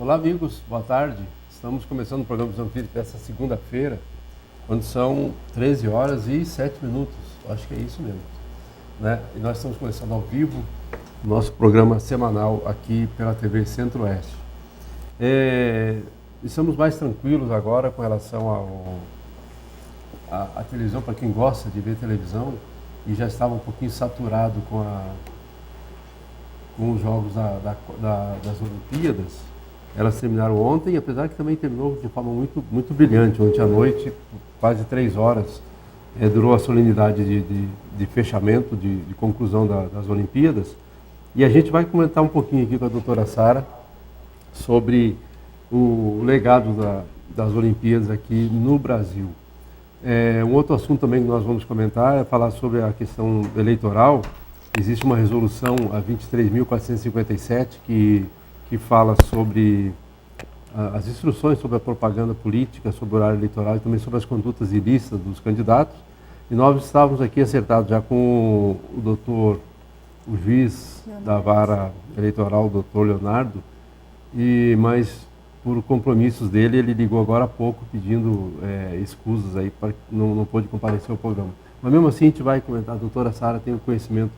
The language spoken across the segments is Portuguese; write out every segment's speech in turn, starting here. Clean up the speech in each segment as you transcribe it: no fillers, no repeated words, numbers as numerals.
Olá, amigos, boa tarde. Estamos começando o programa Visão Crítica dessa segunda-feira, quando são 13 horas e 7 minutos. Acho que é isso mesmo, né? E nós estamos começando ao vivo o nosso programa semanal aqui pela TV Centro-Oeste. Estamos mais tranquilos agora com relação à televisão, para quem gosta de ver televisão, e já estava um pouquinho saturado com os jogos das Olimpíadas. Elas terminaram ontem, apesar que também terminou de forma muito, muito brilhante. Ontem à noite, quase 3 horas, durou a solenidade de fechamento, de conclusão das Olimpíadas. E a gente vai comentar um pouquinho aqui com a doutora Sara sobre o legado das Olimpíadas aqui no Brasil. Um outro assunto também que nós vamos comentar é falar sobre a questão eleitoral. Existe uma resolução, a 23.457, que fala sobre as instruções sobre a propaganda política, sobre o horário eleitoral e também sobre as condutas ilícitas dos candidatos. E nós estávamos aqui acertados já com o juiz da vara eleitoral, o doutor Leonardo, mas por compromissos dele, ele ligou agora há pouco pedindo escusas aí, para não pôde comparecer ao programa. Mas mesmo assim a gente vai comentar. A doutora Sara tem um conhecimento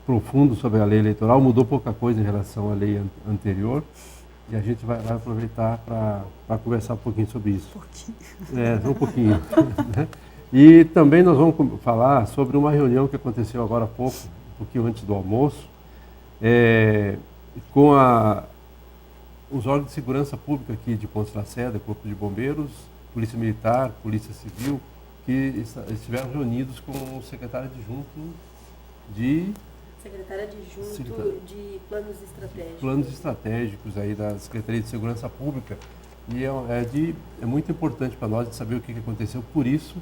profundo sobre a lei eleitoral, mudou pouca coisa em relação à lei anterior, e a gente vai aproveitar para conversar um pouquinho sobre isso. Um pouquinho. Né? E também nós vamos falar sobre uma reunião que aconteceu agora há pouco, um pouquinho antes do almoço, com os órgãos de segurança pública aqui de Pontes Lacerda, Corpo de Bombeiros, Polícia Militar, Polícia Civil, que estiveram reunidos com o secretário adjunto de Planos Estratégicos. Planos Estratégicos aí da Secretaria de Segurança Pública. E é muito importante para nós de saber o que aconteceu. Por isso,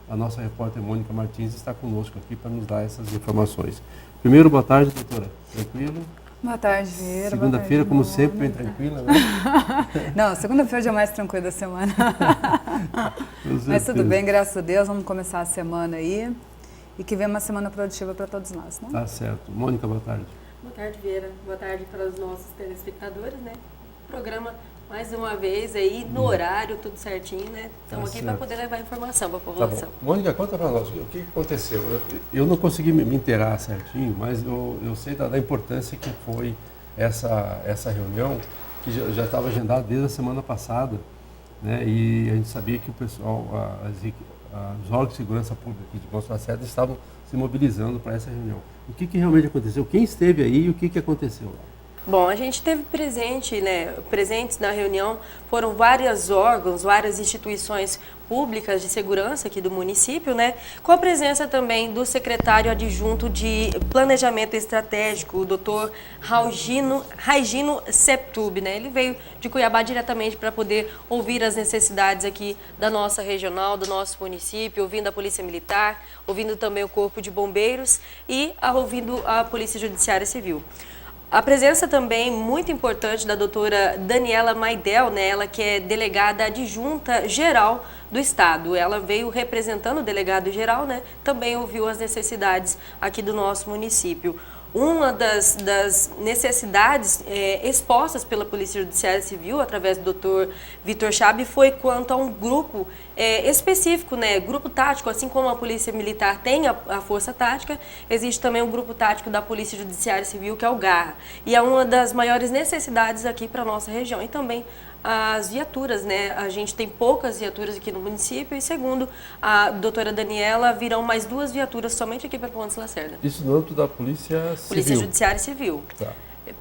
a nossa repórter Mônica Martins está conosco aqui para nos dar essas informações. Primeiro, boa tarde, doutora. Tranquilo? Boa tarde, Vieira. Segunda-feira, como sempre, bem tranquila, né? Não, segunda-feira é o dia mais tranquilo da semana. Mas tudo bem, graças a Deus. Vamos começar a semana aí. E que venha uma semana produtiva para todos nós, né? Tá certo. Mônica, boa tarde. Boa tarde, Vieira. Boa tarde para os nossos telespectadores, né? Programa, mais uma vez, aí no horário, tudo certinho, né? Estamos aqui para poder levar informação para a população. Tá bom. Mônica, conta para nós, o que aconteceu? Eu não consegui me inteirar certinho, mas eu sei da importância que foi essa reunião, que já estava agendada desde a semana passada, né? E a gente sabia que o pessoal, os órgãos de segurança pública aqui de Pontes Lacerda estavam se mobilizando para essa reunião. O que realmente aconteceu? Quem esteve aí e o que aconteceu lá? Bom, a gente teve presentes na reunião foram vários órgãos, várias instituições públicas de segurança aqui do município, né? Com a presença também do secretário adjunto de Planejamento Estratégico, o doutor Raigino Septub, né? Ele veio de Cuiabá diretamente para poder ouvir as necessidades aqui da nossa regional, do nosso município, ouvindo a Polícia Militar, ouvindo também o Corpo de Bombeiros e ouvindo a Polícia Judiciária Civil. A presença também muito importante da doutora Daniela Maidel, né, ela que é delegada adjunta geral do Estado. Ela veio representando o delegado geral, né, também ouviu as necessidades aqui do nosso município. Uma das necessidades expostas pela Polícia Judiciária Civil, através do Dr. Vitor Chabe, foi quanto a um grupo específico, né? Grupo tático, assim como a Polícia Militar tem a Força Tática, existe também um grupo tático da Polícia Judiciária Civil, que é o GARRA. E é uma das maiores necessidades aqui para a nossa região. E também as viaturas, né? A gente tem poucas viaturas aqui no município e, segundo a doutora Daniela, virão mais 2 viaturas somente aqui para Pontes Lacerda. Isso no âmbito da Polícia Civil? Polícia Judiciária Civil. Tá.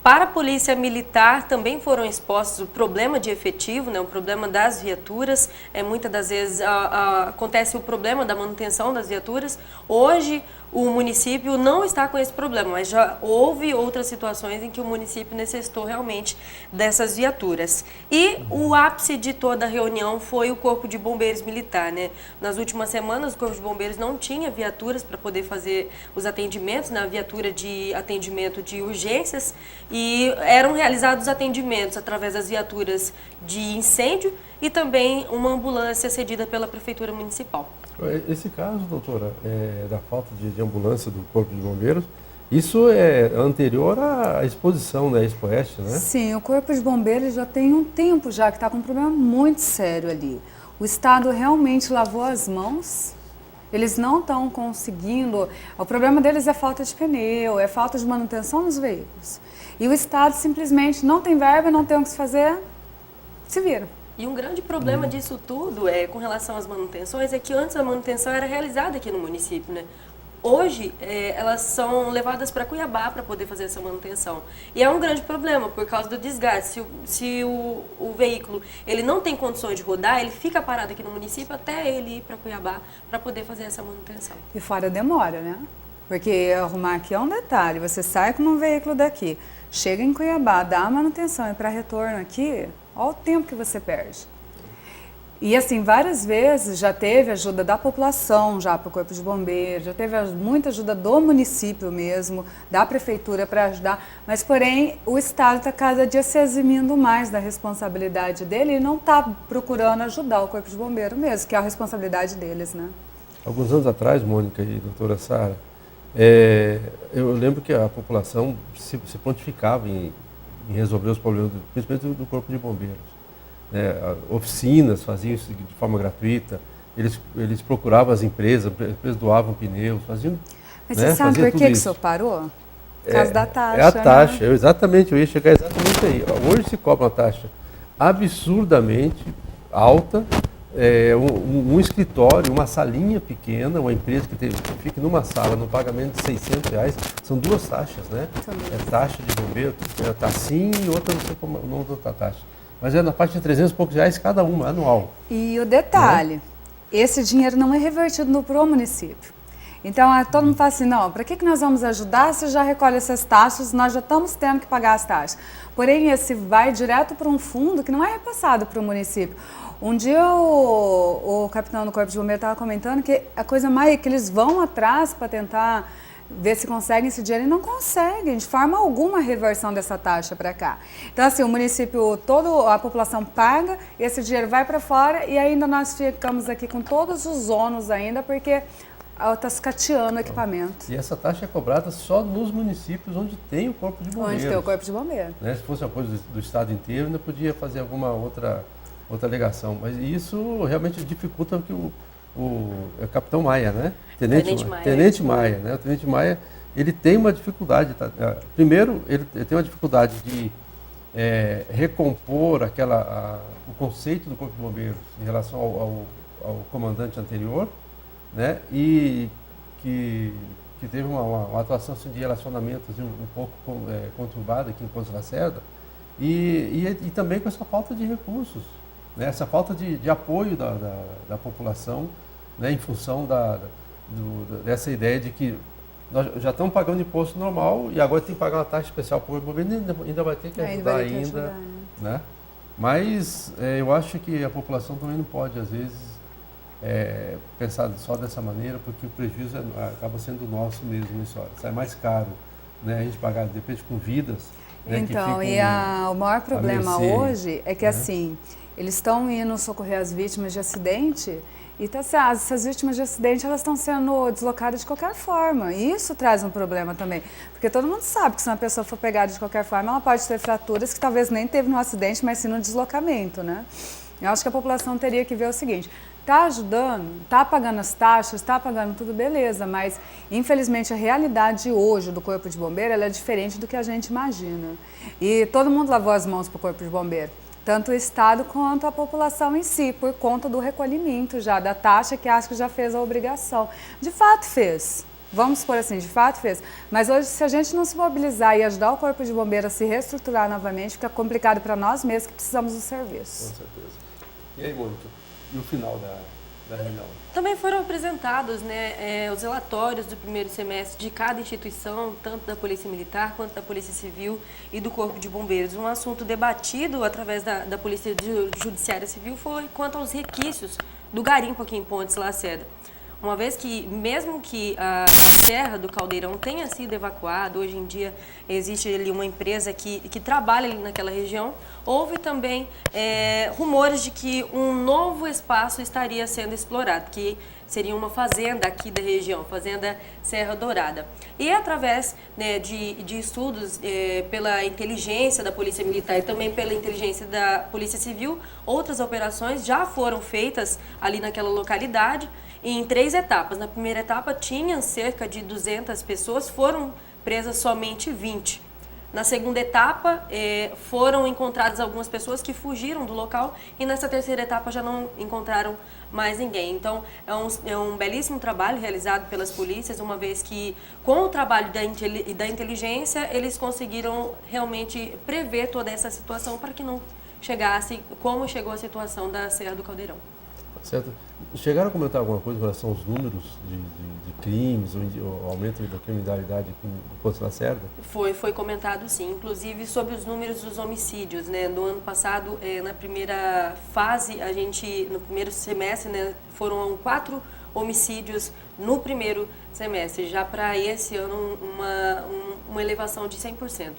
Para a Polícia Militar também foram expostos o problema de efetivo, né, o problema das viaturas. Muitas das vezes acontece o problema da manutenção das viaturas. Hoje o município não está com esse problema, mas já houve outras situações em que o município necessitou realmente dessas viaturas. E o ápice de toda a reunião foi o Corpo de Bombeiros Militar, né? Nas últimas semanas o Corpo de Bombeiros não tinha viaturas para poder fazer os atendimentos, na viatura de atendimento de urgências, e eram realizados atendimentos através das viaturas de incêndio e também uma ambulância cedida pela Prefeitura Municipal. Esse caso, doutora, da falta de ambulância do Corpo de Bombeiros, Isso é anterior à exposição da Expo Oeste, né? Sim, o Corpo de Bombeiros já tem um tempo já que está com um problema muito sério ali. O Estado realmente lavou as mãos, eles não estão conseguindo. O problema deles é falta de pneu, é falta de manutenção nos veículos. E o Estado simplesmente não tem verba, não tem o que se fazer, se vira. E um grande problema disso tudo, com relação às manutenções, é que antes a manutenção era realizada aqui no município, né? Hoje, elas são levadas para Cuiabá para poder fazer essa manutenção. E é um grande problema, por causa do desgaste. Se o veículo ele não tem condições de rodar, ele fica parado aqui no município até ele ir para Cuiabá para poder fazer essa manutenção. E fora demora, né? Porque arrumar aqui é um detalhe. Você sai com um veículo daqui, chega em Cuiabá, dá a manutenção e para retorno aqui, olha o tempo que você perde. E assim, várias vezes já teve ajuda da população, já para o Corpo de Bombeiros, já teve muita ajuda do município mesmo, da prefeitura para ajudar, mas porém o Estado está cada dia se eximindo mais da responsabilidade dele e não está procurando ajudar o Corpo de Bombeiros mesmo, que é a responsabilidade deles, né? Alguns anos atrás, Mônica e doutora Sara, eu lembro que a população se prontificava em resolver os problemas, principalmente do Corpo de Bombeiros. Oficinas faziam isso de forma gratuita, eles procuravam as empresas doavam pneus, faziam. Mas você sabe por que o senhor parou? Por causa da taxa. É a taxa, né? Exatamente, eu ia chegar exatamente aí. Hoje se cobra uma taxa absurdamente alta, um escritório, uma salinha pequena, uma empresa que fica numa sala, no pagamento de R$600, são duas taxas, né? Taxa de bombeiro, tá assim e outra não sei como o nome da outra taxa. Mas é na parte de R$300 e poucos cada uma, anual. E o detalhe, esse dinheiro não é revertido para o município. Então, todo mundo fala assim, não, para que nós vamos ajudar se já recolhe essas taxas, nós já estamos tendo que pagar as taxas. Porém, esse vai direto para um fundo que não é repassado para o município. Um dia o capitão do Corpo de Bombeiros estava comentando que a coisa mais é que eles vão atrás para tentar ver se conseguem esse dinheiro e não conseguem, de forma alguma, a reversão dessa taxa para cá. Então, assim, o município, toda a população paga, esse dinheiro vai para fora e ainda nós ficamos aqui com todos os ônus ainda, porque está sucateando o equipamento. E essa taxa é cobrada só nos municípios onde tem o Corpo de Bombeiros. Onde tem o Corpo de Bombeiros. Né? Se fosse uma coisa do estado inteiro, ainda podia fazer alguma outra alegação. Mas isso realmente dificulta que o Capitão Maia, né? Tenente Maia, né? O Tenente Maia, ele tem uma dificuldade. Primeiro, ele tem uma dificuldade de recompor o conceito do Corpo de Bombeiros em relação ao comandante anterior, né? E que teve uma atuação assim, de relacionamento assim, um pouco conturbada aqui em Pontes Lacerda e também com essa falta de recursos, né? Essa falta de apoio da população, né? Em função dessa ideia de que nós já estamos pagando imposto normal e agora tem que pagar uma taxa especial para o governo, ainda vai ter que ajudar né? Mas eu acho que a população também não pode, às vezes, pensar só dessa maneira, porque o prejuízo acaba sendo nosso mesmo nessa hora. Sai mais caro, né? A gente pagar, de repente, com vidas. Né, então, o maior problema hoje é que, assim, eles estão indo socorrer as vítimas de acidente e essas vítimas de acidente elas estão sendo deslocadas de qualquer forma. E isso traz um problema também, porque todo mundo sabe que se uma pessoa for pegada de qualquer forma, ela pode ter fraturas que talvez nem teve no acidente, mas sim no deslocamento, né? Eu acho que a população teria que ver o seguinte: está ajudando, está pagando as taxas, está pagando tudo, beleza, mas infelizmente a realidade hoje do Corpo de Bombeiro ela é diferente do que a gente imagina. E todo mundo lavou as mãos para o Corpo de Bombeiro, tanto o Estado quanto a população em si, por conta do recolhimento já da taxa, que acho que já fez a obrigação. De fato fez. Vamos supor assim, de fato fez. Mas hoje, se a gente não se mobilizar e ajudar o Corpo de Bombeiro a se reestruturar novamente, fica complicado para nós mesmos que precisamos do serviço. Com certeza. E aí, Mônica, e o final da reunião? Também foram apresentados, né, os relatórios do primeiro semestre de cada instituição, tanto da Polícia Militar quanto da Polícia Civil e do Corpo de Bombeiros. Um assunto debatido através da Polícia Judiciária Civil foi quanto aos requisitos do garimpo aqui em Pontes Lacerda. uma vez que, mesmo que a Serra do Caldeirão tenha sido evacuada, hoje em dia existe ali uma empresa que trabalha ali naquela região, houve também rumores de que um novo espaço estaria sendo explorado, que seria uma fazenda aqui da região, Fazenda Serra Dourada. E através, né, de estudos pela inteligência da Polícia Militar e também pela inteligência da Polícia Civil, outras operações já foram feitas ali naquela localidade em 3 etapas. Na primeira etapa tinham cerca de 200 pessoas, foram presas somente 20. Na segunda etapa, foram encontradas algumas pessoas que fugiram do local e nessa terceira etapa já não encontraram mais ninguém. Então, é um belíssimo trabalho realizado pelas polícias, uma vez que, com o trabalho da inteligência, eles conseguiram realmente prever toda essa situação para que não chegasse como chegou a situação da Serra do Caldeirão. Certo. Chegaram a comentar alguma coisa em relação aos números de crimes, o aumento da criminalidade aqui no Poço Lacerda? Foi comentado sim, inclusive sobre os números dos homicídios, né? No ano passado, na primeira fase, no primeiro semestre, né, foram 4 homicídios no primeiro semestre. Já para esse ano, uma elevação de 100%,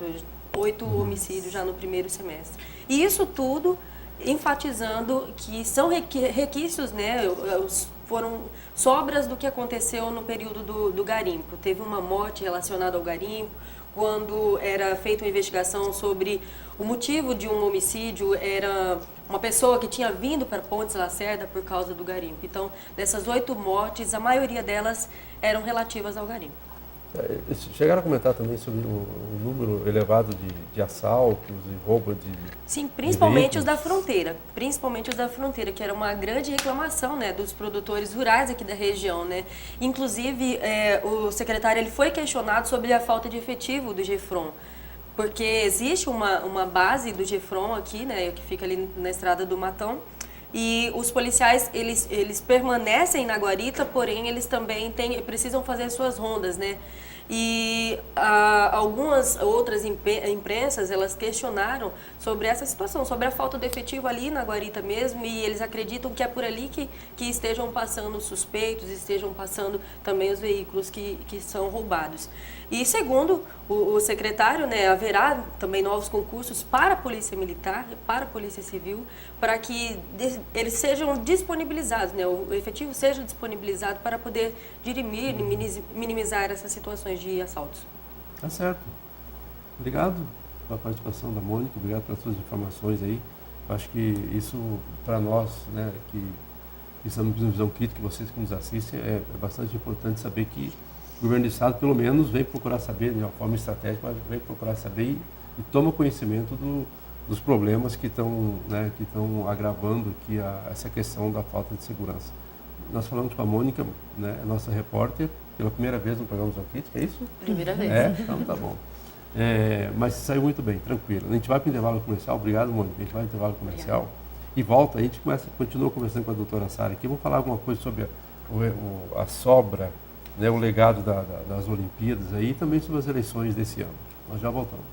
8 homicídios já no primeiro semestre. E isso tudo enfatizando que são requisitos, né, foram sobras do que aconteceu no período do garimpo. Teve uma morte relacionada ao garimpo, quando era feita uma investigação sobre o motivo de um homicídio, era uma pessoa que tinha vindo para Pontes Lacerda por causa do garimpo. Então, dessas 8 mortes, a maioria delas eram relativas ao garimpo. Chegaram a comentar também sobre o número elevado de assaltos e roubo de... Sim, principalmente os da fronteira. Principalmente os da fronteira, que era uma grande reclamação, né, dos produtores rurais aqui da região, né? Inclusive, o secretário ele foi questionado sobre a falta de efetivo do GEFRON, porque existe uma base do GEFRON aqui, né, que fica ali na estrada do Matão, e os policiais, eles permanecem na guarita, porém eles também precisam fazer suas rondas, né? E algumas outras imprensas, elas questionaram sobre essa situação, sobre a falta de efetivo ali na guarita mesmo, e eles acreditam que é por ali que estejam passando os suspeitos, estejam passando também os veículos que são roubados. E segundo o secretário, né, haverá também novos concursos para a Polícia Militar, para a Polícia Civil, para que eles sejam disponibilizados, né, o efetivo seja disponibilizado para poder dirimir e minimizar essas situações de assaltos. Tá certo. Obrigado pela participação da Mônica, obrigado pelas suas informações aí. Eu acho que isso, para nós, né, que estamos em visão crítica, vocês que nos assistem, é bastante importante saber que o governo do Estado, pelo menos, vem procurar saber, de uma forma estratégica, mas vem procurar saber e toma conhecimento dos problemas que estão, né, agravando aqui essa questão da falta de segurança. Nós falamos com a Mônica, né, nossa repórter, pela primeira vez no programa Visão Crítica, é isso? Primeira vez. Então tá bom. Mas saiu muito bem, tranquilo. A gente vai para o intervalo comercial, obrigado, Mônica. A gente vai para o intervalo comercial e volta, a gente continua conversando com a doutora Sara aqui. Vamos falar alguma coisa sobre a sobra, né, o legado das Olimpíadas aí, e também sobre as eleições desse ano. Nós já voltamos.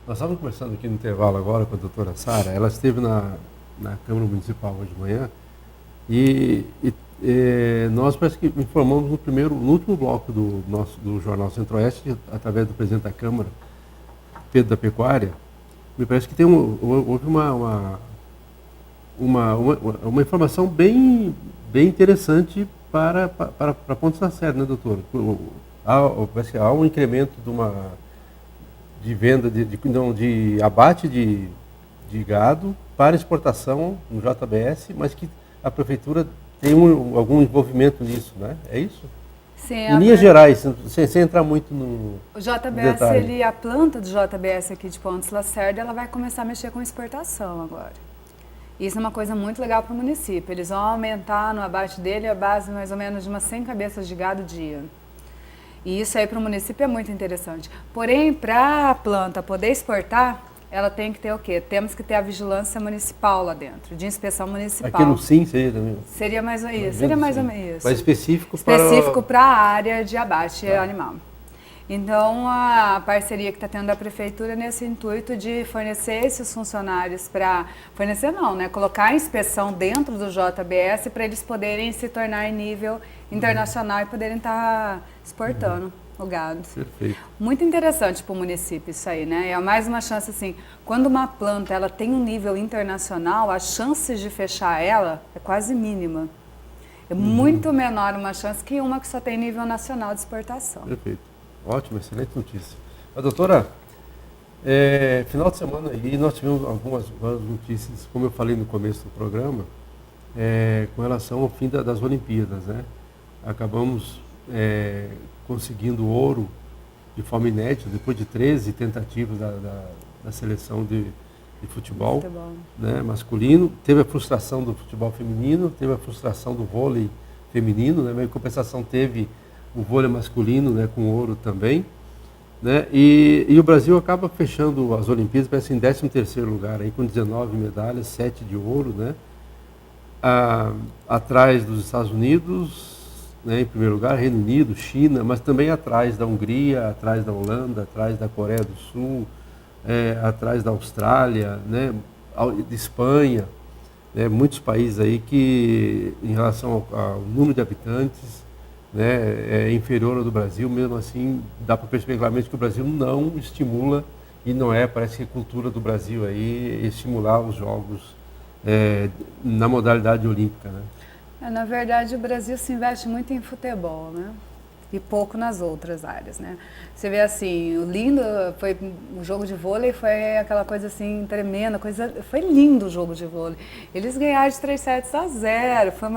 Nós estávamos conversando aqui no intervalo agora com a doutora Sara. Ela esteve na Câmara Municipal hoje de manhã e nós parece que informamos no último bloco do Jornal Centro-Oeste, através do presidente da Câmara, Pedro da Pecuária. Me parece que houve uma informação bem de para Pontes Lacerda, né, doutor? Parece que há um incremento de venda, de abate de gado para exportação no JBS, mas que a Prefeitura tem algum envolvimento nisso, né? É isso? Sim, em linhas gerais, sem entrar muito no JBS, detalhe. a planta do JBS aqui de Pontes Lacerda, ela vai começar a mexer com exportação agora. Isso é uma coisa muito legal para o município. Eles vão aumentar no abate dele a base mais ou menos de umas 100 cabeças de gado dia. E isso aí para o município é muito interessante. Porém, para a planta poder exportar, ela tem que ter o quê? Temos que ter a vigilância municipal lá dentro, de inspeção municipal. Aqui no SIM seria também? Seria mais ou menos isso. Mas específico para a área de abate animal. Então, a parceria que está tendo da prefeitura nesse intuito de fornecer esses funcionários para... Fornecer não, né? Colocar a inspeção dentro do JBS para eles poderem se tornar em nível internacional e poderem estar exportando o gado. Perfeito. Muito interessante para o município isso aí, né? É mais uma chance assim, quando uma planta ela tem um nível internacional, as chances de fechar ela é quase mínima. É muito menor uma chance que uma que só tem nível nacional de exportação. Perfeito. Ótimo, excelente notícia. A doutora, final de semana aí nós tivemos algumas notícias, como eu falei no começo do programa, com relação ao fim das Olimpíadas, né? Acabamos conseguindo ouro de forma inédita, depois de 13 tentativas da seleção de futebol, né, masculino. Teve a frustração do futebol feminino, teve a frustração do vôlei feminino, né, mas em compensação teve o vôlei masculino, né, com ouro também. Né, e o Brasil acaba fechando as Olimpíadas, parece em 13º lugar, aí, com 19 medalhas, 7 de ouro, né, atrás dos Estados Unidos, né, em primeiro lugar, Reino Unido, China, mas também atrás da Hungria, atrás da Holanda, atrás da Coreia do Sul, atrás da Austrália, né, de Espanha, né, muitos países aí que, em relação ao número de habitantes, né, é inferior ao do Brasil. Mesmo assim, dá para perceber claramente que o Brasil não estimula, e não parece que a cultura do Brasil aí estimular os jogos na modalidade olímpica, né? Na verdade, o Brasil se investe muito em futebol, né? E pouco nas outras áreas, né? Você vê assim, o jogo de vôlei foi aquela coisa assim tremenda, foi lindo o jogo de vôlei. Eles ganharam de 3-0, foi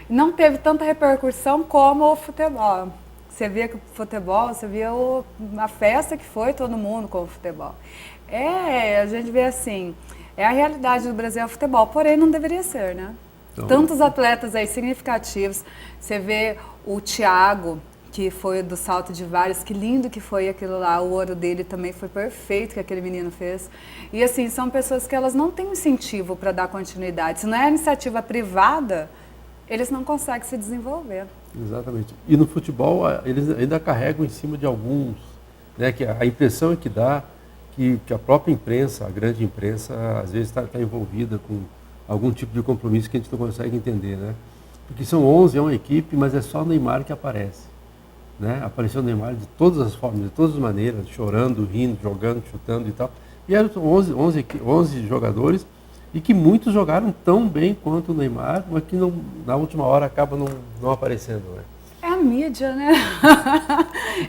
não teve tanta repercussão como o futebol. Você via que o futebol, você via a festa que foi todo mundo com o futebol. A gente vê assim, a realidade do Brasil é o futebol, porém não deveria ser, né? Então, tantos atletas aí significativos. Você vê o Thiago, que foi do salto de vários, que lindo que foi aquilo lá, o ouro dele também foi perfeito que aquele menino fez. E assim, são pessoas que elas não têm incentivo para dar continuidade. Se não é iniciativa privada, eles não conseguem se desenvolver. Exatamente. E no futebol, eles ainda carregam em cima de alguns, né, que a impressão é que dá que a própria imprensa, a grande imprensa, às vezes está envolvida com algum tipo de compromisso que a gente não consegue entender, né? Porque são 11, é uma equipe, mas é só o Neymar que aparece, né? Apareceu o Neymar de todas as formas, de todas as maneiras, chorando, rindo, jogando, chutando e tal. E eram 11 jogadores, e que muitos jogaram tão bem quanto o Neymar, mas que na última hora acaba não aparecendo, né? É a mídia, né?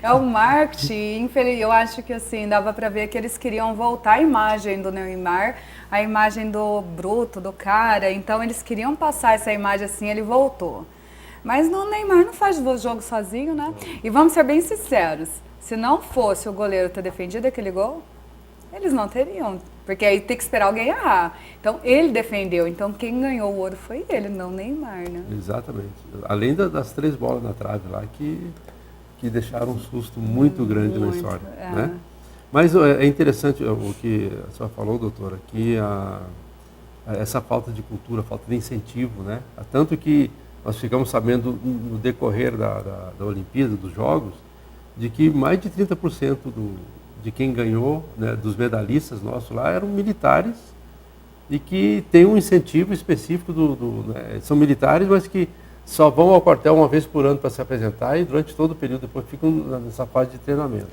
É o marketing. Eu acho que assim, dava para ver que eles queriam voltar a imagem do Neymar, a imagem do bruto, do cara. Então eles queriam passar essa imagem assim, ele voltou. Mas o Neymar não faz o jogo sozinho, né? E vamos ser bem sinceros, se não fosse o goleiro ter defendido aquele gol, eles não teriam. Porque aí tem que esperar alguém errar. Então, ele defendeu. Então, quem ganhou o ouro foi ele, não o Neymar, né? Exatamente. Além das 3 bolas na trave lá, que deixaram um susto muito grande na história. Né? Mas é interessante o que a senhora falou, doutora, que essa falta de cultura, falta de incentivo, né? Tanto que nós ficamos sabendo no decorrer da Olimpíada, dos Jogos, de que mais de 30% de quem ganhou, né, dos medalhistas nossos lá, eram militares e que tem um incentivo específico né, são militares, mas que só vão ao quartel uma vez por ano para se apresentar e durante todo o período depois ficam nessa fase de treinamento.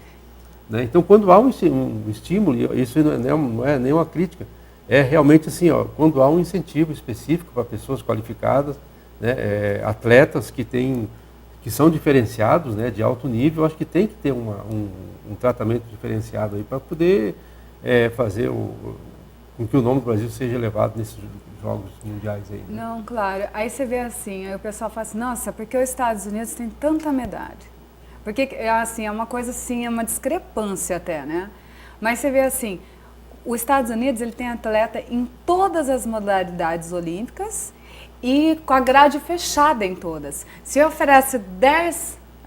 Né? Então, quando há um estímulo, isso não é nem uma crítica, é realmente assim, quando há um incentivo específico para pessoas qualificadas, né, atletas que são diferenciados, né, de alto nível, acho que tem que ter um tratamento diferenciado aí para poder fazer com que o nome do Brasil seja elevado nesses jogos mundiais aí. Né? Não, claro. Aí você vê assim, aí o pessoal fala assim, nossa, porque os Estados Unidos tem tanta medalha? Porque assim, é uma coisa assim, é uma discrepância até, né? Mas você vê assim, os Estados Unidos ele tem atleta em todas as modalidades olímpicas, e com a grade fechada em todas. Se oferece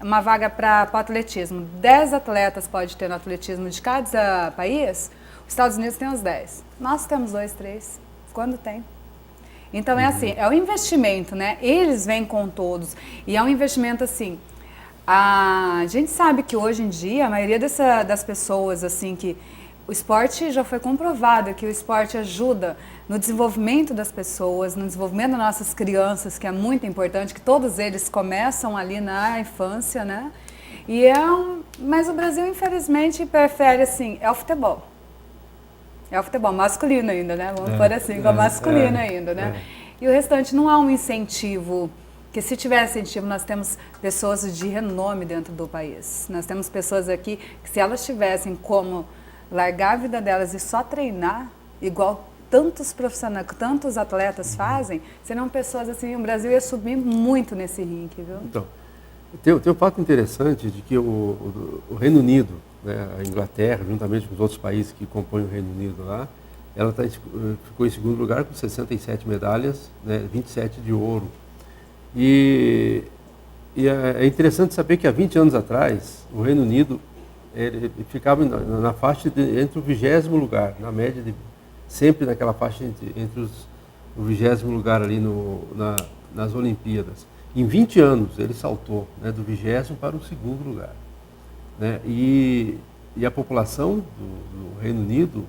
uma vaga para o atletismo, 10 atletas pode ter no atletismo de cada país, os Estados Unidos tem os 10. Nós temos 2, 3. Quando tem? Então é assim, é um investimento, né? Eles vêm com todos. E é um investimento assim, A gente sabe que hoje em dia a maioria das pessoas, assim, que o esporte já foi comprovado que o esporte ajuda no desenvolvimento das pessoas, no desenvolvimento das nossas crianças, que é muito importante, que todos eles começam ali na infância, né? Mas o Brasil, infelizmente, prefere, assim, é o futebol. É o futebol masculino ainda, né? Vamos pôr assim, com masculino ainda, né? E o restante não há um incentivo, que se tivesse incentivo, nós temos pessoas de renome dentro do país. Nós temos pessoas aqui que, se elas tivessem como largar a vida delas e só treinar, igual tantos profissionais, tantos atletas fazem, seriam pessoas assim, o Brasil ia subir muito nesse rinque, viu? Então, tem um fato interessante de que o Reino Unido, né, a Inglaterra, juntamente com os outros países que compõem o Reino Unido lá, ela ficou em segundo lugar com 67 medalhas, né, 27 de ouro. E é interessante saber que há 20 anos atrás, o Reino Unido ele ficava na faixa entre o 20º lugar, na média, sempre naquela faixa entre o 20º lugar ali nas Olimpíadas. Em 20 anos ele saltou, né, do 20º para o 2º lugar. Né? E a população do Reino Unido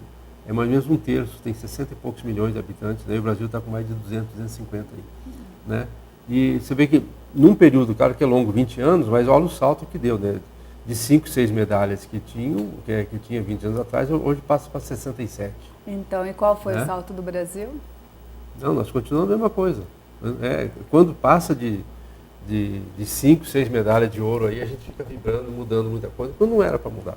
é mais ou menos um terço, tem 60 e poucos milhões de habitantes, né? E o Brasil está com mais de 200, 250 aí. Né? E você vê que num período, claro que é longo, 20 anos, mas olha o salto que deu, né? De 5, 6 medalhas que tinha 20 anos atrás, hoje passa para 67. Então, e qual foi né? o salto do Brasil? Não, nós continuamos a mesma coisa. Quando passa de 5, 6 medalhas de ouro, aí a gente fica vibrando, mudando muita coisa, quando não era para mudar.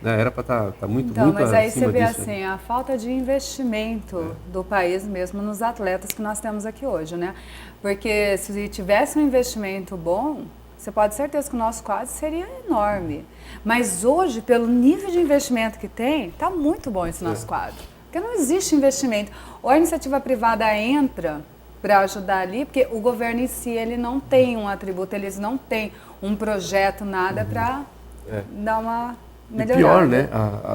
Né? Era para estar muito, então, muito mas aí você vê disso, assim, a falta de investimento do país mesmo nos atletas que nós temos aqui hoje, né? Porque se tivesse um investimento bom, você pode ter certeza que o nosso quadro seria enorme. Mas hoje, pelo nível de investimento que tem, está muito bom esse nosso quadro. Porque não existe investimento. Ou a iniciativa privada entra para ajudar ali, porque o governo em si ele não tem um atributo, eles não têm um projeto, nada para dar uma melhorada. E pior, né?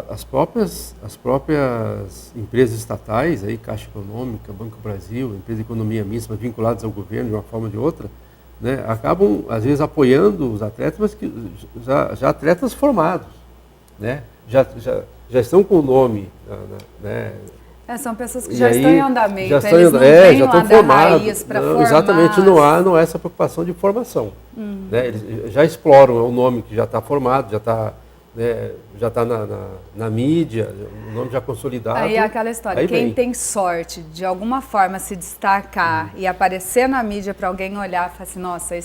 As próprias empresas estatais, aí, Caixa Econômica, Banco Brasil, empresa de economia mista, vinculadas ao governo de uma forma ou de outra, né? Acabam, às vezes, apoiando os atletas, mas que já atletas formados, né? Já estão com o nome, né? São pessoas que já estão em andamento, já estão, eles não vêm já lá estão da formados. raiz para Não, formar. exatamente, não há essa preocupação de formação. Né? Eles já exploram o nome que já está formado, já está na mídia, o nome já consolidado. Aí é aquela história, quem tem sorte de alguma forma se destacar e aparecer na mídia para alguém olhar e falar assim, nossa,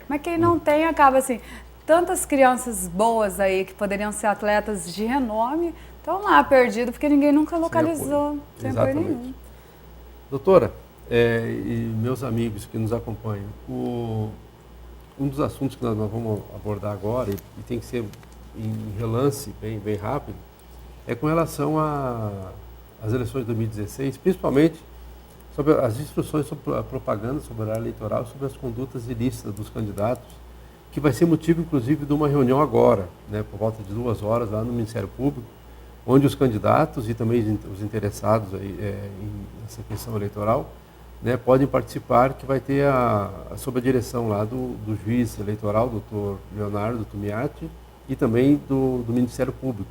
mas quem não tem acaba assim, tantas crianças boas aí que poderiam ser atletas de renome, estão lá perdidos porque ninguém nunca localizou, sem apoio nenhum. Doutora, e meus amigos que nos acompanham, um dos assuntos que nós vamos abordar agora, e tem que ser em relance bem rápido, é com relação às eleições de 2016, principalmente sobre as instruções sobre a propaganda, sobre a área eleitoral, sobre as condutas ilícitas dos candidatos, que vai ser motivo, inclusive, de uma reunião agora, né, por volta de 2 horas, lá no Ministério Público, onde os candidatos e também os interessados aí, nessa questão eleitoral, né, podem participar, que vai ter sob a direção lá do juiz eleitoral, doutor Leonardo Tumiati, e também do Ministério Público.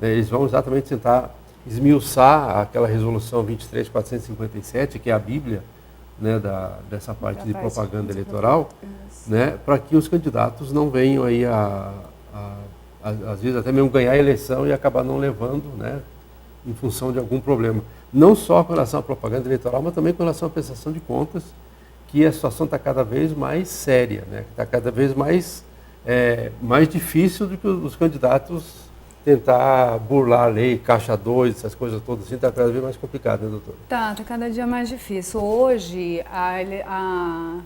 Eles vão exatamente tentar esmiuçar aquela resolução 23.457, que é a Bíblia, né, dessa parte de propaganda eleitoral, né, para que os candidatos não venham aí às vezes até mesmo ganhar a eleição e acabar não levando, né, em função de algum problema. Não só com relação à propaganda eleitoral, mas também com relação à prestação de contas, que a situação está cada vez mais séria, né, está cada vez mais difícil do que os candidatos tentar burlar a lei, caixa 2, essas coisas todas assim, está cada vez mais complicado, né, doutor? Tá cada dia mais difícil. Hoje,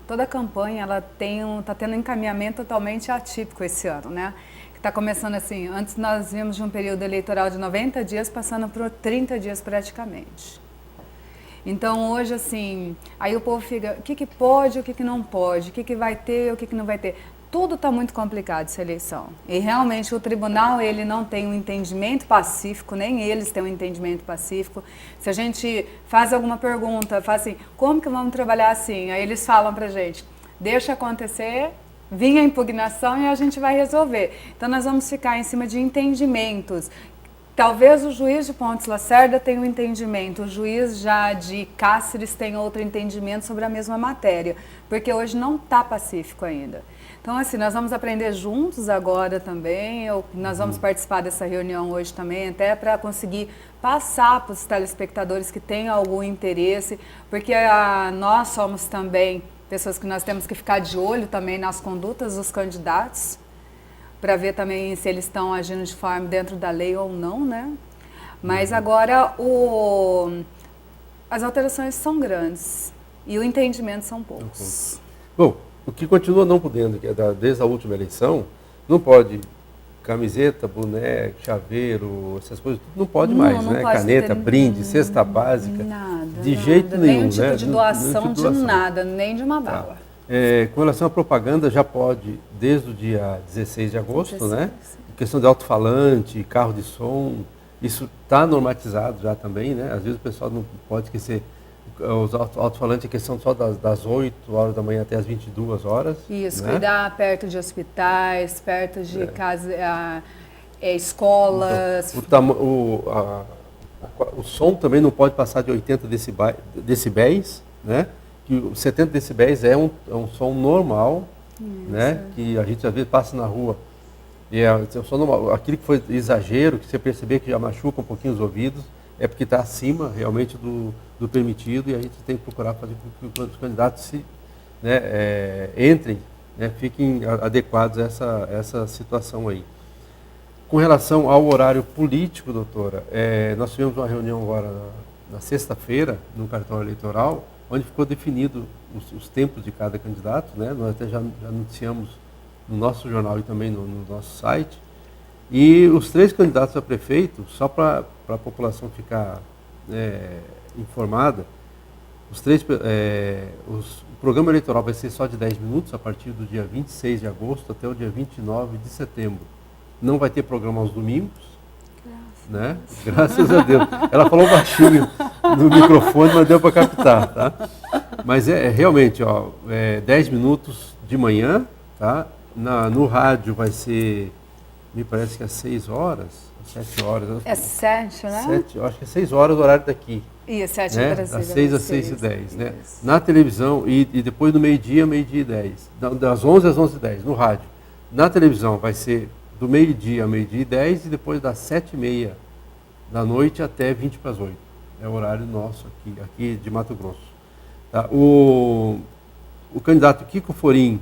toda a campanha está tendo um encaminhamento totalmente atípico esse ano, né? Está começando assim, antes nós vimos de um período eleitoral de 90 dias, passando por 30 dias praticamente. Então hoje assim, aí o povo fica, o que pode, o que não pode, o que vai ter, o que não vai ter. Tudo está muito complicado essa eleição. E realmente o tribunal ele não tem um entendimento pacífico, nem eles têm um entendimento pacífico. Se a gente faz alguma pergunta, faz assim, como que vamos trabalhar assim? Aí eles falam pra gente, deixa acontecer vir a impugnação e a gente vai resolver. Então nós vamos ficar em cima de entendimentos. Talvez o juiz de Pontes Lacerda tenha um entendimento, o juiz já de Cáceres tenha outro entendimento sobre a mesma matéria, porque hoje não está pacífico ainda. Então, assim, nós vamos aprender juntos agora também, nós vamos participar dessa reunião hoje também, até para conseguir passar para os telespectadores que têm algum interesse, porque nós somos também pessoas que nós temos que ficar de olho também nas condutas dos candidatos, para ver também se eles estão agindo de forma dentro da lei ou não, né? Mas agora as alterações são grandes e o entendimento são poucos. Bom, o que continua não podendo, que é desde a última eleição, não pode camiseta, boné, chaveiro, essas coisas, tudo não pode mais, não né? pode Caneta, ter brinde, cesta básica, de jeito nenhum, nenhum tipo né? de doação, Nenhum tipo de nada, nem de uma bala. Com relação à propaganda, já pode, desde o dia 16 de agosto, né? Questão de alto-falante, carro de som, isso está normatizado já também, né? Às vezes o pessoal não pode esquecer, os alto-falantes é questão só das 8 horas da manhã até as 22 horas. Isso, né? cuidar perto de hospitais, perto de escolas. O som também não pode passar de 80 decibéis, né? Que 70 decibéis é um som normal, né? Que a gente às vezes passa na rua. E é um som normal. Aquilo que foi exagero, que você perceber que já machuca um pouquinho os ouvidos, é porque está acima realmente do permitido, e a gente tem que procurar fazer com que os candidatos entrem, né, fiquem adequados a essa situação aí. Com relação ao horário político, doutora, nós tivemos uma reunião agora na sexta-feira, no cartório eleitoral, onde ficou definido os tempos de cada candidato, né? Nós até já anunciamos no nosso jornal e também no nosso site. E os 3 candidatos a prefeito, só para a população ficar informada, o programa eleitoral vai ser só de 10 minutos, a partir do dia 26 de agosto até o dia 29 de setembro. Não vai ter programa aos domingos, né? Graças a Deus. Ela falou baixinho no microfone, mas deu para captar, tá? Mas realmente, 10 minutos de manhã, tá? No rádio vai ser, me parece que às 6 horas, às 7 horas. É 7, né? 7, acho que é 6 horas o horário daqui. E 7 né? do Brasil. Das 6 às 6h10, né? Na televisão, e depois do meio-dia, meio-dia e 10. Das 11 às 11h10, no rádio. Na televisão vai ser do meio-dia a meio-dia e 10 e depois das 7h30 da noite até 20 para as 8. É o horário nosso aqui de Mato Grosso. Tá? O candidato Kiko Forim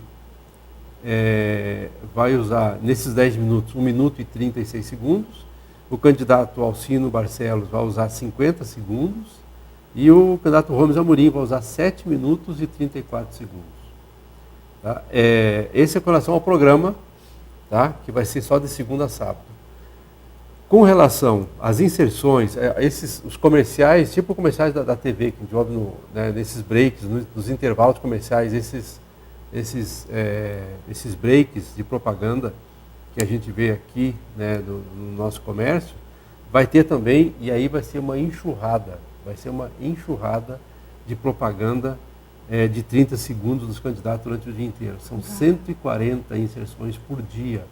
vai usar, nesses 10 minutos, 1 minuto e 36 segundos. O candidato Alcino Barcelos vai usar 50 segundos. E o candidato Ramos Amorim vai usar 7 minutos e 34 segundos. Tá? Esse é com relação ao programa, tá? Que vai ser só de segunda a sábado. Com relação às inserções, os comerciais, tipo comerciais da TV, que a gente ouve nesses breaks, nos intervalos comerciais, esses breaks de propaganda que a gente vê aqui, né, no nosso comércio, vai ter também, e aí vai ser uma enxurrada de propaganda de 30 segundos dos candidatos durante o dia inteiro. São 140 inserções por dia.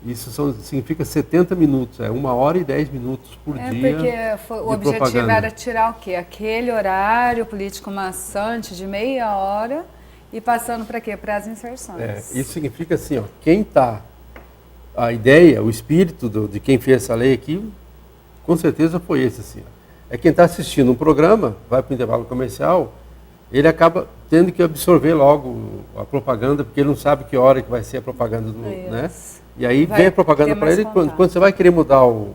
Isso significa 70 minutos, 1 hora e 10 minutos por dia. Porque o objetivo propaganda. era tirar o quê? Aquele horário político maçante de meia hora e passando para quê? Para as inserções. Isso significa assim, quem está... A ideia, o espírito de quem fez essa lei aqui, com certeza foi esse. Assim, quem está assistindo um programa, vai para o intervalo comercial, ele acaba tendo que absorver logo a propaganda, porque ele não sabe que hora que vai ser a propaganda né? E aí vem a propaganda para ele, quando você vai querer mudar o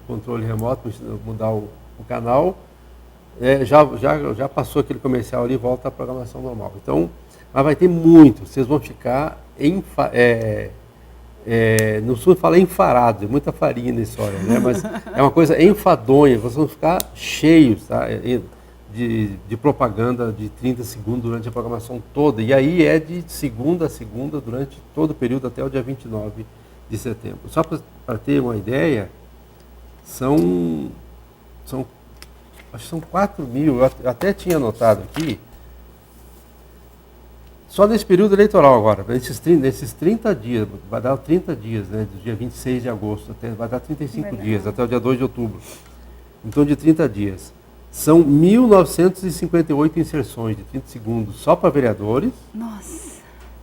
controle remoto, mudar o canal, já passou aquele comercial ali e volta à programação normal. Então, mas vai ter muito, vocês vão ficar no sul fala enfarado, muita farinha nessa hora, né? Mas é uma coisa enfadonha, vocês vão ficar cheios, tá? De propaganda de 30 segundos durante a programação toda. E aí é de segunda a segunda durante todo o período até o dia 29 de setembro. Só para ter uma ideia, acho que são 4 mil, eu até tinha anotado aqui, Só nesse período eleitoral agora, nesses 30 dias, vai dar 30 dias, né, do dia 26 de agosto, vai dar 35 dias, até o dia 2 de outubro. Então, de 30 dias. São 1.958 inserções de 30 segundos só para vereadores. Nossa.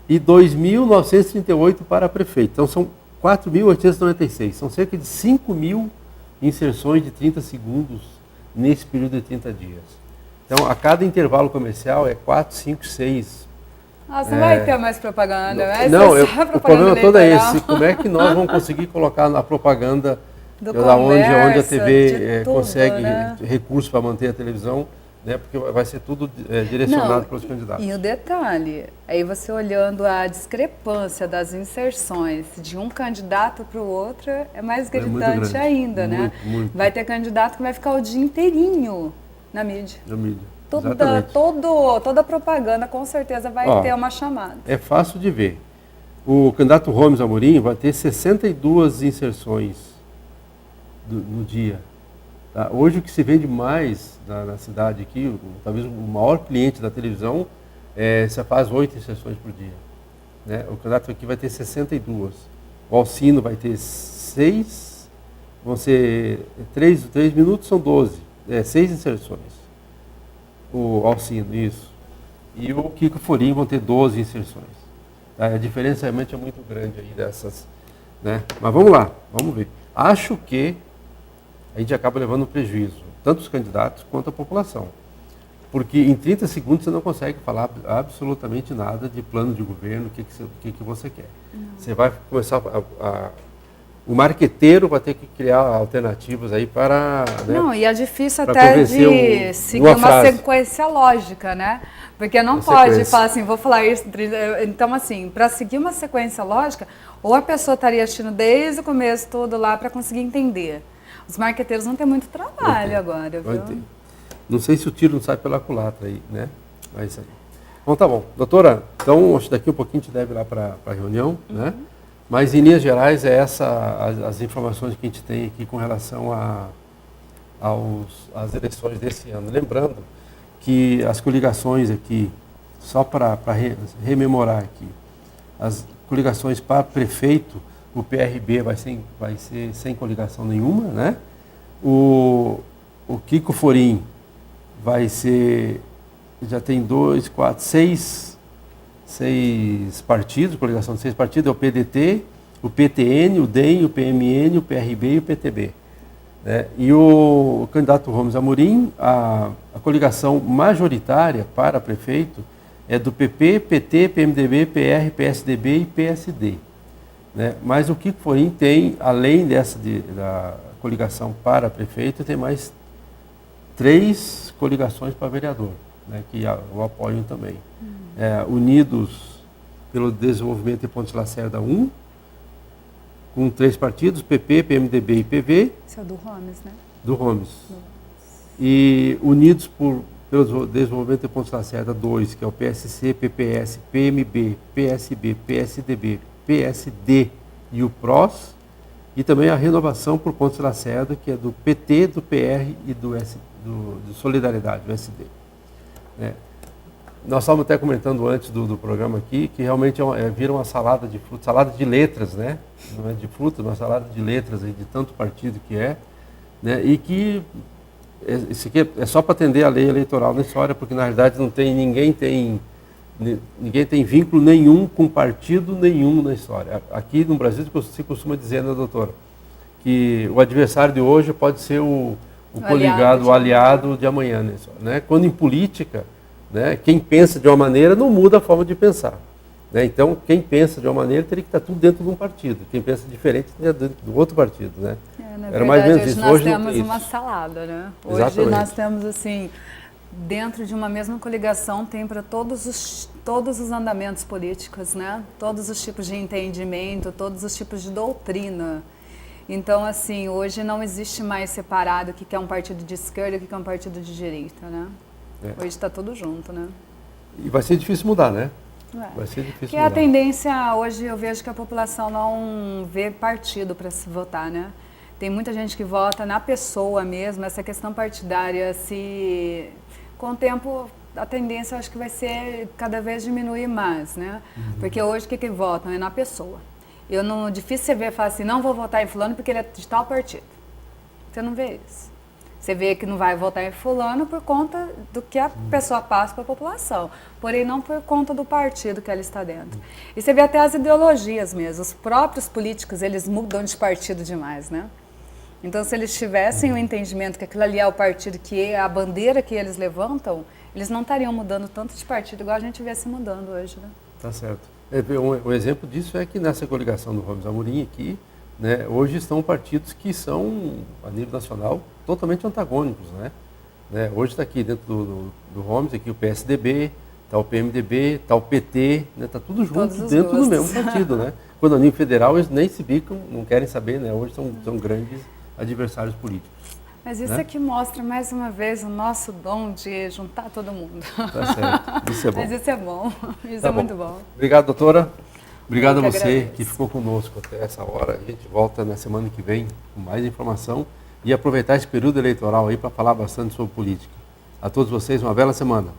E 2.938 para prefeito. Então, são 4.896. São cerca de 5.000 inserções de 30 segundos nesse período de 30 dias. Então, a cada intervalo comercial é 4, 5, 6. Nossa, não vai ter mais propaganda. O problema todo é esse. Como é que nós vamos conseguir colocar na propaganda onde a TV consegue recursos para manter a televisão, né? Porque vai ser tudo direcionado para os candidatos. E o detalhe, aí você olhando a discrepância das inserções de um candidato para o outro, é mais gritante ainda, né? Muito. Vai ter candidato que vai ficar o dia inteirinho na mídia. Na mídia. Toda propaganda com certeza vai ter uma chamada. É fácil de ver. O candidato Ramos Amorim vai ter 62 inserções no dia. Tá? Hoje o que se vende mais na cidade aqui, talvez o maior cliente da televisão, você faz 8 inserções por dia. Né? O candidato aqui vai ter 62. O Alcino vai ter 6, vão ser 3 minutos, são 12. 6 inserções. O Alcino, isso. E o Kiko Forim vão ter 12 inserções. Tá? A diferença realmente é muito grande aí dessas. Né? Mas vamos lá, vamos ver. Acho que a gente acaba levando um prejuízo, tanto os candidatos quanto a população. Porque em 30 segundos você não consegue falar absolutamente nada de plano de governo, o que você quer. Você vai começar o marqueteiro vai ter que criar alternativas aí para... Né, não, e é difícil até de seguir uma sequência lógica, né? Porque não pode falar assim, vou falar isso. Então, assim, para seguir uma sequência lógica, ou a pessoa estaria assistindo desde o começo todo lá para conseguir entender. Os marqueteiros vão ter muito trabalho agora, viu? Não sei se o tiro não sai pela culatra aí, né? Mas aí. Bom, tá bom. Doutora, então, acho que daqui um pouquinho a gente deve ir lá para a reunião, né? Mas, em linhas gerais, as informações que a gente tem aqui com relação às eleições desse ano. Lembrando que as coligações aqui, só para rememorar aqui, as coligações para prefeito, o PRB vai ser sem coligação nenhuma, né? O Kiko Forim vai ser, já tem 6 partidos, coligação de 6 partidos, é o PDT, o PTN, o DEM, o PMN, o PRB e o PTB. Né? E o candidato Ramos Amorim, a coligação majoritária para prefeito é do PP, PT, PMDB, PR, PSDB e PSD. Né? Mas o Kiko Forim tem, além da coligação para prefeito, tem mais 3 coligações para vereador, né? Que o apoiam também. Unidos pelo Desenvolvimento de Pontes Lacerda 1, com 3 partidos, PP, PMDB e PV. Esse é o do Ramos, né? Do Ramos. E Unidos pelo Desenvolvimento de Pontes Lacerda 2, que é o PSC, PPS, PMB, PSB, PSDB, PSD e o PROS. E também a Renovação por Pontes Lacerda, que é do PT, do PR e do Solidariedade, do SD. Né? Nós estávamos até comentando antes do programa aqui que realmente vira uma salada de frutas, salada de letras, né? Não é de frutas, uma salada de letras aí, de tanto partido que é, né? E que isso aqui é só para atender a lei eleitoral na história, porque na realidade ninguém tem vínculo nenhum com partido nenhum na história. Aqui no Brasil se costuma dizer, né, doutora, que o adversário de hoje pode ser o coligado, o aliado de amanhã, né? Quando em política, né, quem pensa de uma maneira não muda a forma de pensar. Né? Então, quem pensa de uma maneira teria que estar tudo dentro de um partido. Quem pensa diferente dentro do outro partido. Né? Era mais ou menos isso. Hoje nós temos uma salada. Né? Hoje Exatamente. Nós temos, assim, dentro de uma mesma coligação, tem para todos os andamentos políticos, né? Todos os tipos de entendimento, todos os tipos de doutrina. Então, assim, hoje não existe mais separado o que é um partido de esquerda e o que é um partido de direita, né? Hoje está tudo junto, né? E vai ser difícil mudar, né? Vai ser difícil Porque mudar. a tendência, hoje eu vejo que a população não vê partido para se votar, né? Tem muita gente que vota na pessoa mesmo, essa questão partidária, com o tempo a tendência eu acho que vai ser cada vez diminuir mais, né? Porque hoje o que votam é na pessoa. Difícil você ver e falar assim, não vou votar em fulano porque ele é de tal partido. Você não vê isso. Você vê que não vai votar em fulano por conta do que a pessoa passa para a população, porém não por conta do partido que ela está dentro. E você vê até as ideologias mesmo, os próprios políticos, eles mudam de partido demais, né? Então, se eles tivessem o entendimento que aquilo ali é o partido, que é a bandeira que eles levantam, eles não estariam mudando tanto de partido igual a gente vê se mudando hoje, né? Tá certo. Um exemplo disso é que nessa coligação do Ramos Amorim aqui, né, hoje estão partidos que são, a nível nacional, totalmente antagônicos, né? Hoje está aqui dentro do Ramos, aqui o PSDB, está o PMDB, está o PT, né? Está tudo junto dentro do mesmo partido, né? Quando a nível federal eles nem se bicam, não querem saber, né? Hoje são grandes adversários políticos. Mas isso aqui mostra mais uma vez o nosso dom de juntar todo mundo. Tá certo, isso é bom. Mas isso é bom, isso Tá é bom. muito bom. Obrigado, doutora. Obrigado a Eu que você agradeço. que ficou conosco até essa hora. A gente volta na semana que vem com mais informação e aproveitar esse período eleitoral aí para falar bastante sobre política. A todos vocês, uma bela semana.